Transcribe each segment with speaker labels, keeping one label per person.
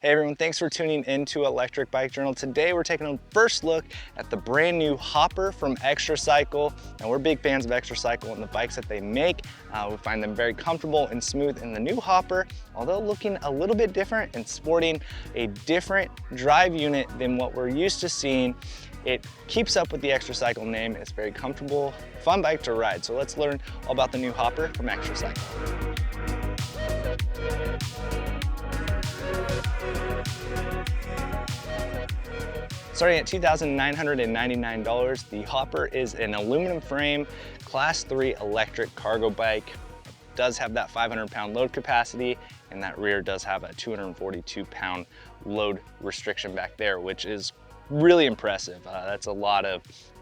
Speaker 1: Hey everyone, thanks for tuning into Electric Bike Journal. Today we're taking a first look at the brand new Hopper from Xtracycle. And we're big fans of Xtracycle and the bikes that they make. We find them very comfortable and smooth in the new Hopper, although looking a little bit different and sporting a different drive unit than what we're used to seeing. It keeps up with the Xtracycle name. It's very comfortable, fun bike to ride. So let's learn all about the new Hopper from Xtracycle. Starting at $2,999, the Hopper is an aluminum frame, class 3 electric cargo bike. It does have that 500-pound load capacity, and that rear does have a 242-pound load restriction back there, which is really impressive. That's a lot of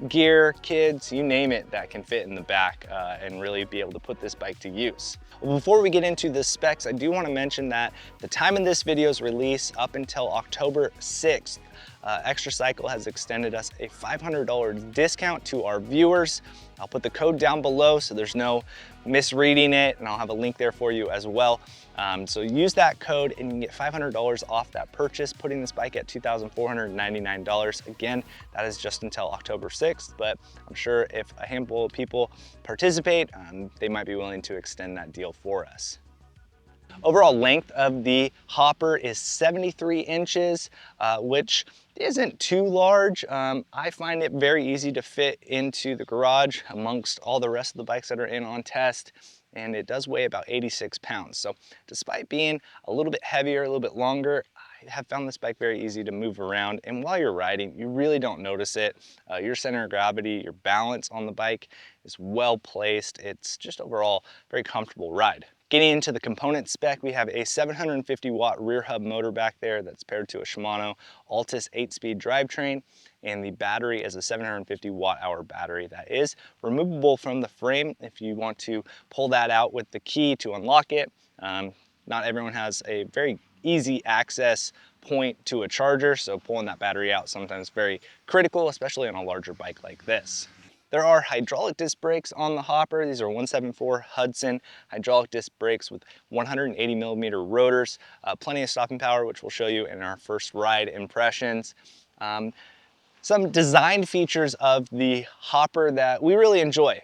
Speaker 1: gear, kids, you name it, that can fit in the back and really be able to put this bike to use. Well, before we get into the specs, I do want to mention that the time of this video's release up until October 6th, Xtracycle has extended us a $500 discount to our viewers. I'll put the code down below so there's no misreading it, and I'll have a link there for you as well. So use that code and you can get $500 off that purchase, putting this bike at $2,499. Again, that is just until October 6th, but I'm sure if a handful of people participate, they might be willing to extend that deal for us. Overall length of the Hopper is 73 inches, which isn't too large. I find it very easy to fit into the garage amongst all the rest of the bikes that are in on test, and it does weigh about 86 pounds. So despite being a little bit heavier, a little bit longer, I have found this bike very easy to move around, and while you're riding, you really don't notice it. Your center of gravity, your balance on the bike is well placed. It's just overall very comfortable ride. Getting into the component spec, we have a 750 watt rear hub motor back there that's paired to a Shimano Altus 8-speed drivetrain, and the battery is a 750 watt hour battery that is removable from the frame if you want to pull that out with the key to unlock it. Not everyone has a very easy access point to a charger, so pulling that battery out sometimes very critical, especially on a larger bike like this. There are hydraulic disc brakes on the Hopper. These are 174 Hudson hydraulic disc brakes with 180 millimeter rotors, plenty of stopping power, which we'll show you in our first ride impressions. Some design features of the Hopper that we really enjoy.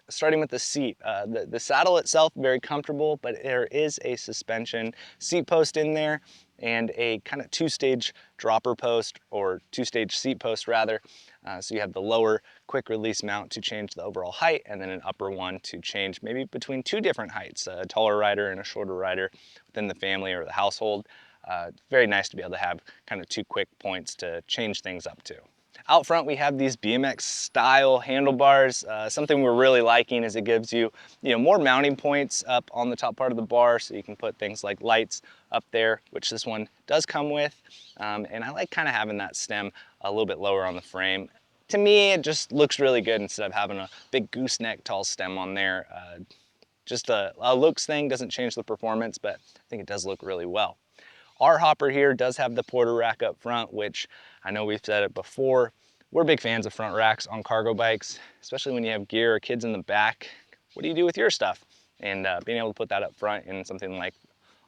Speaker 1: Starting with the seat. The saddle itself, very comfortable, but there is a suspension seat post in there and a kind of two-stage dropper post, or two-stage seat post rather. So you have the lower quick release mount to change the overall height, and then an upper one to change maybe between two different heights, a taller rider and a shorter rider within the family or the household. Very nice to be able to have kind of two quick points to change things up to. Out front, we have these BMX style handlebars. Something we're really liking is it gives you, more mounting points up on the top part of the bar, so you can put things like lights up there, which this one does come with. And I like kind of having that stem a little bit lower on the frame. To me, it just looks really good instead of having a big gooseneck tall stem on there. Just a looks thing, doesn't change the performance, but I think it does look really well. Our Hopper here does have the porter rack up front, which I know we've said it before. We're big fans of front racks on cargo bikes, especially when you have gear or kids in the back. What do you do with your stuff? And being able to put that up front in something like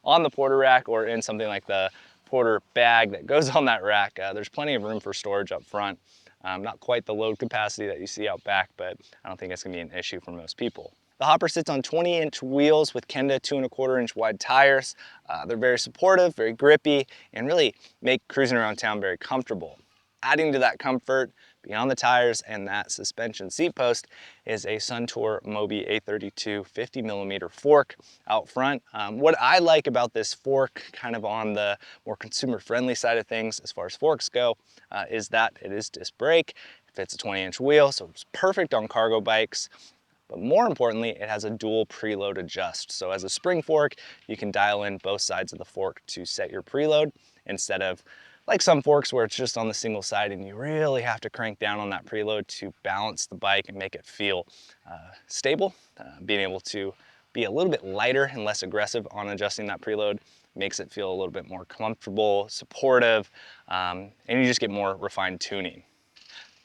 Speaker 1: on the porter rack or in something like the porter bag that goes on that rack, there's plenty of room for storage up front. Not quite the load capacity that you see out back, but I don't think it's gonna be an issue for most people. The Hopper sits on 20-inch wheels with Kenda 2¼ inch wide tires. They're very supportive, very grippy, and really make cruising around town very comfortable. Adding to that comfort, beyond the tires and that suspension seat post, is a Suntour Mobi A32 50 millimeter fork out front. What I like about this fork, kind of on the more consumer-friendly side of things as far as forks go, is that it is disc brake. It fits a 20-inch wheel, so it's perfect on cargo bikes. But more importantly, it has a dual preload adjust. So as a spring fork, you can dial in both sides of the fork to set your preload, instead of like some forks where it's just on the single side and you really have to crank down on that preload to balance the bike and make it feel stable. Being able to be a little bit lighter and less aggressive on adjusting that preload makes it feel a little bit more comfortable, supportive, and you just get more refined tuning.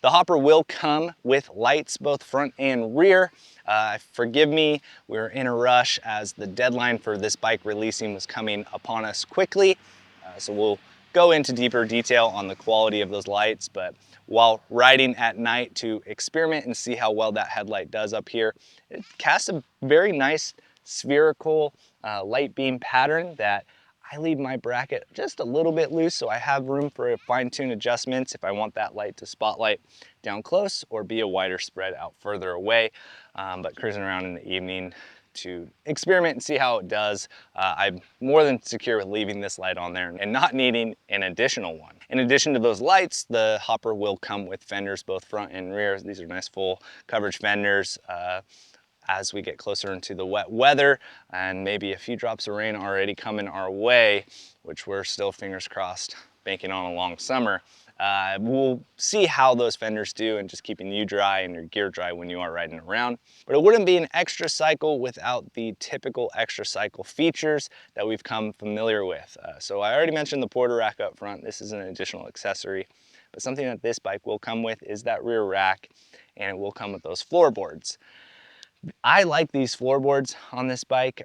Speaker 1: The Hopper will come with lights, both front and rear. Forgive me, we were in a rush as the deadline for this bike releasing was coming upon us quickly. So we'll go into deeper detail on the quality of those lights, but while riding at night to experiment and see how well that headlight does up here, it casts a very nice spherical light beam pattern that I leave my bracket just a little bit loose, so I have room for fine-tune adjustments if I want that light to spotlight down close or be a wider spread out further away. But cruising around in the evening to experiment and see how it does, I'm more than secure with leaving this light on there and not needing an additional one. In addition to those lights, the hopper will come with fenders, both front and rear. These are nice full coverage fenders. As we get closer into the wet weather and maybe a few drops of rain already coming our way, which we're still, fingers crossed, banking on a long summer, we'll see how those fenders do and just keeping you dry and your gear dry when you are riding around. But it wouldn't be an Xtracycle without the typical Xtracycle features that we've come familiar with. So I already mentioned the porter rack up front. This is an additional accessory, but something that this bike will come with is that rear rack, and it will come with those floorboards. I like these floorboards on this bike,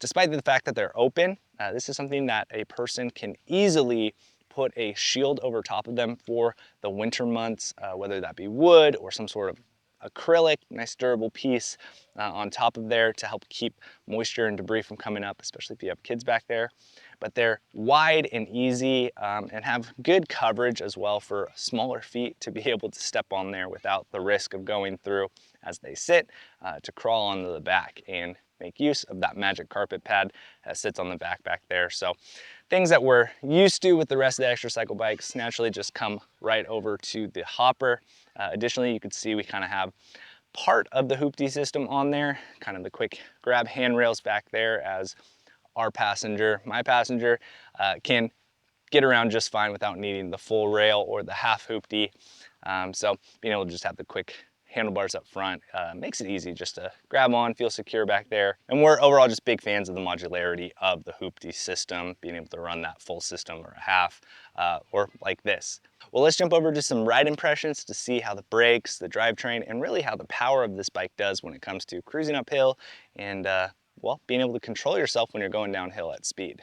Speaker 1: despite the fact that they're open. This is something that a person can easily put a shield over top of them for the winter months, whether that be wood or some sort of acrylic, nice durable piece on top of there to help keep moisture and debris from coming up, especially if you have kids back there. But they're wide and easy and have good coverage as well for smaller feet to be able to step on there without the risk of going through as they sit to crawl onto the back and make use of that magic carpet pad that sits on the back there. So things that we're used to with the rest of the Xtracycle bikes naturally just come right over to the hopper. Additionally, you can see we kind of have part of the hoopty system on there, kind of the quick grab handrails back there as our passenger, my passenger, can get around just fine without needing the full rail or the half hoopty. So being able to just have the quick handlebars up front makes it easy just to grab on, feel secure back there. And we're overall just big fans of the modularity of the hoopty system, being able to run that full system or a half, or like this. Well, let's jump over to some ride impressions to see how the brakes, the drivetrain, and really how the power of this bike does when it comes to cruising uphill and well, being able to control yourself when you're going downhill at speed.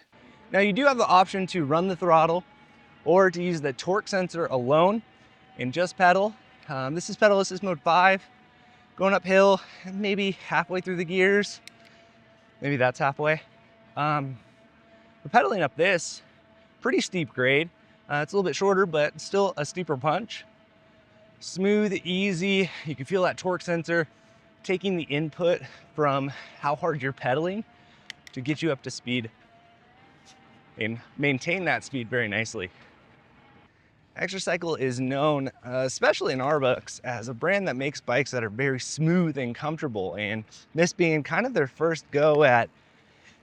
Speaker 2: Now you do have the option to run the throttle or to use the torque sensor alone and just pedal. This is pedal assist mode 5, going uphill, maybe halfway through the gears. Maybe that's halfway. We're pedaling up this pretty steep grade. It's a little bit shorter, but still a steeper punch. Smooth, easy. You can feel that torque sensor taking the input from how hard you're pedaling to get you up to speed and maintain that speed very nicely. Xtracycle is known, especially in our books, as a brand that makes bikes that are very smooth and comfortable, and this being kind of their first go at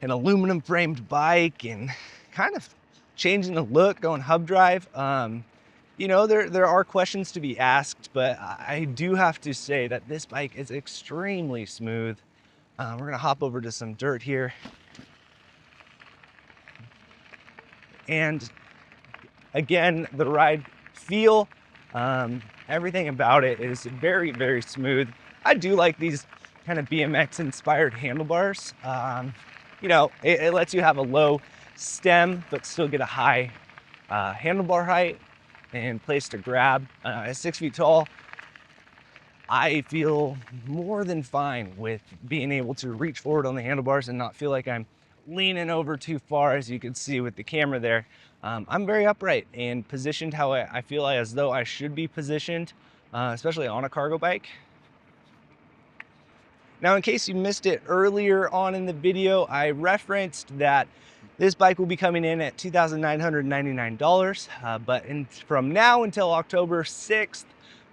Speaker 2: an aluminum framed bike and kind of changing the look, going hub drive. You know, there are questions to be asked, but I do have to say that this bike is extremely smooth. We're gonna hop over to some dirt here. And again, the ride feel, everything about it is very, very smooth. I do like these kind of BMX inspired handlebars. You know, it lets you have a low stem, but still get a high handlebar height and place to grab. At 6 feet tall, I feel more than fine with being able to reach forward on the handlebars and not feel like I'm leaning over too far, as you can see with the camera there. I'm very upright and positioned how I feel as though I should be positioned, especially on a cargo bike. Now, in case you missed it earlier on in the video, I referenced that this bike will be coming in at $2,999, but from now until October 6th,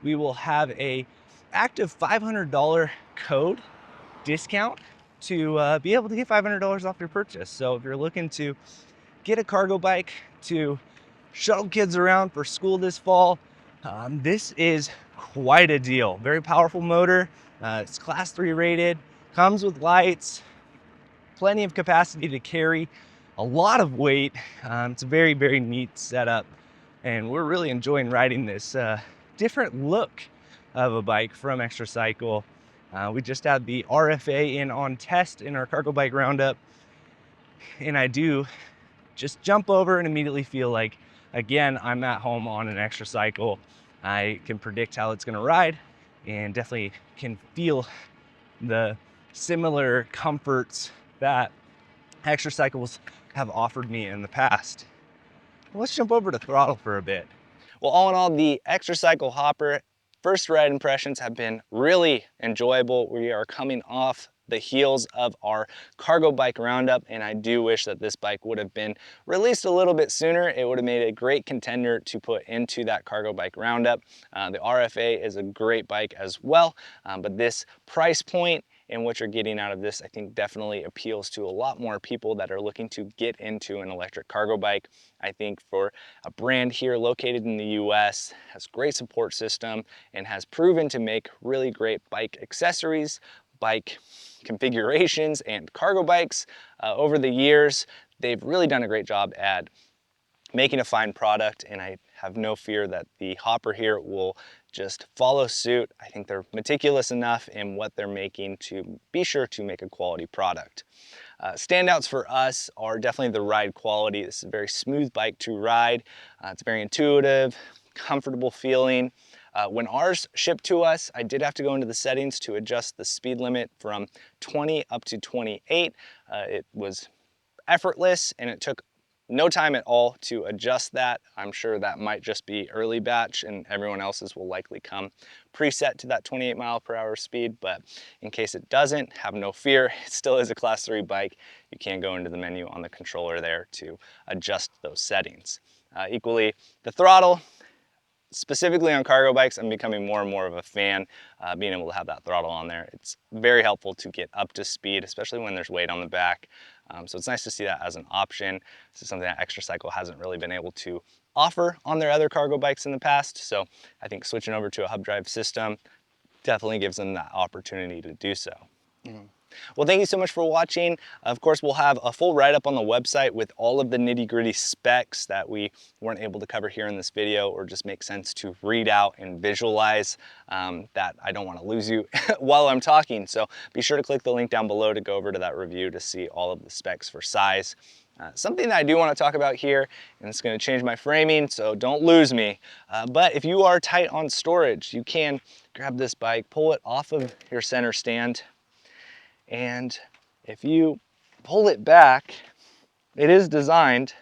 Speaker 2: we will have a active $500 code discount to be able to get $500 off your purchase. So if you're looking to get a cargo bike to shuttle kids around for school this fall, this is quite a deal. Very powerful motor. It's class 3 rated, comes with lights, plenty of capacity to carry a lot of weight. It's a very, very neat setup, and we're really enjoying riding this different look of a bike from Xtracycle. We just had the RFA in on test in our cargo bike roundup, and I do just jump over and immediately feel like, again, I'm at home on an Xtracycle. I can predict how it's gonna ride and definitely can feel the similar comforts that Xtracycles have offered me in the past. Let's jump over to throttle for a bit.
Speaker 1: Well, all in all, the Xtracycle hopper, first ride impressions have been really enjoyable. We are coming off the heels of our cargo bike roundup, and I do wish that this bike would have been released a little bit sooner. It would have made a great contender to put into that cargo bike roundup. The RFA is a great bike as well, but this price point and what you're getting out of this, I think, definitely appeals to a lot more people that are looking to get into an electric cargo bike. I think for a brand here located in the US, has great support system, and has proven to make really great bike accessories, bike configurations, and cargo bikes over the years. They've really done a great job at making a fine product, and I have no fear that the hopper here will just follow suit. I think they're meticulous enough in what they're making to be sure to make a quality product. Standouts for us are definitely the ride quality. This is a very smooth bike to ride. It's very intuitive, comfortable feeling. When ours shipped to us, I did have to go into the settings to adjust the speed limit from 20 up to 28. It was effortless, and it took no time at all to adjust that. I'm sure that might just be early batch, and everyone else's will likely come preset to that 28 mile per hour speed, but in case it doesn't, have no fear. It still is a class 3 bike. You can go into the menu on the controller there to adjust those settings. Equally, the throttle, specifically on cargo bikes, I'm becoming more and more of a fan being able to have that throttle on there. It's very helpful to get up to speed, especially when there's weight on the back. So it's nice to see that as an option. This is something that Xtracycle hasn't really been able to offer on their other cargo bikes in the past. So I think switching over to a hub drive system definitely gives them that opportunity to do so. Well, thank you so much for watching. Of course, we'll have a full write-up on the website with all of the nitty-gritty specs that we weren't able to cover here in this video, or just make sense to read out and visualize, that I don't want to lose you while I'm talking. So be sure to click the link down below to go over to that review to see all of the specs for size. Something that I do want to talk about here, and it's going to change my framing, so don't lose me, but if you are tight on storage, you can grab this bike, pull it off of your center stand, and if you pull it back, it is designed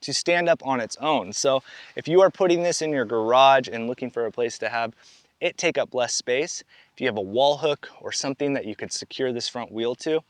Speaker 1: to stand up on its own. So if you are putting this in your garage and looking for a place to have it take up less space, if you have a wall hook or something that you could secure this front wheel to,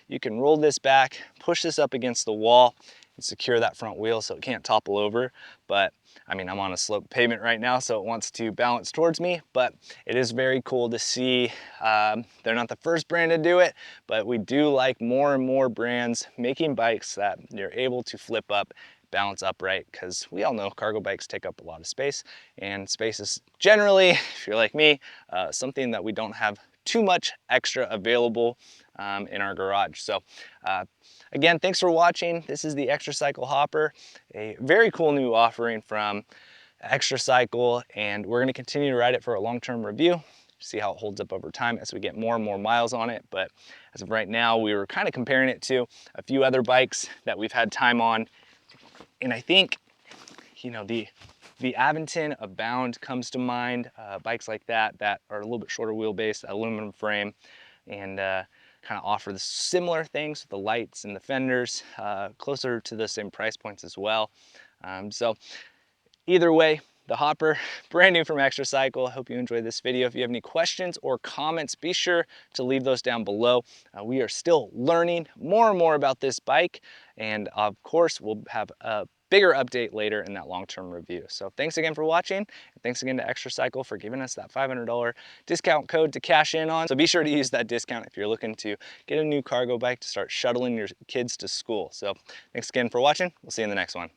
Speaker 1: you can roll this back, push this up against the wall, and secure that front wheel so it can't topple over. But I mean, I'm on a slope pavement right now, so it wants to balance towards me, but it is very cool to see. They're not the first brand to do it, but we do like more and more brands making bikes that you're able to flip up, balance upright, because we all know cargo bikes take up a lot of space, and space is generally, if you're like me, something that we don't have too much extra available in our garage. So again, thanks for watching. This is the Xtracycle hopper, a very cool new offering from Xtracycle, and we're going to continue to ride it for a long-term review, see how it holds up over time as we get more and more miles on it. But as of right now, we were kind of comparing it to a few other bikes that we've had time on, and I think, you know, the Aventon Abound comes to mind. Bikes like that are a little bit shorter wheelbase, aluminum frame, and kind of offer the similar things with the lights and the fenders, closer to the same price points as well. So either way, the hopper, brand new from Xtracycle. I hope you enjoyed this video. If you have any questions or comments, be sure to leave those down below. We are still learning more and more about this bike, and of course, we'll have a bigger update later in that long-term review. So thanks again for watching, and thanks again to Xtracycle for giving us that $500 discount code to cash in on. So be sure to use that discount if you're looking to get a new cargo bike to start shuttling your kids to school. So thanks again for watching. We'll see you in the next one.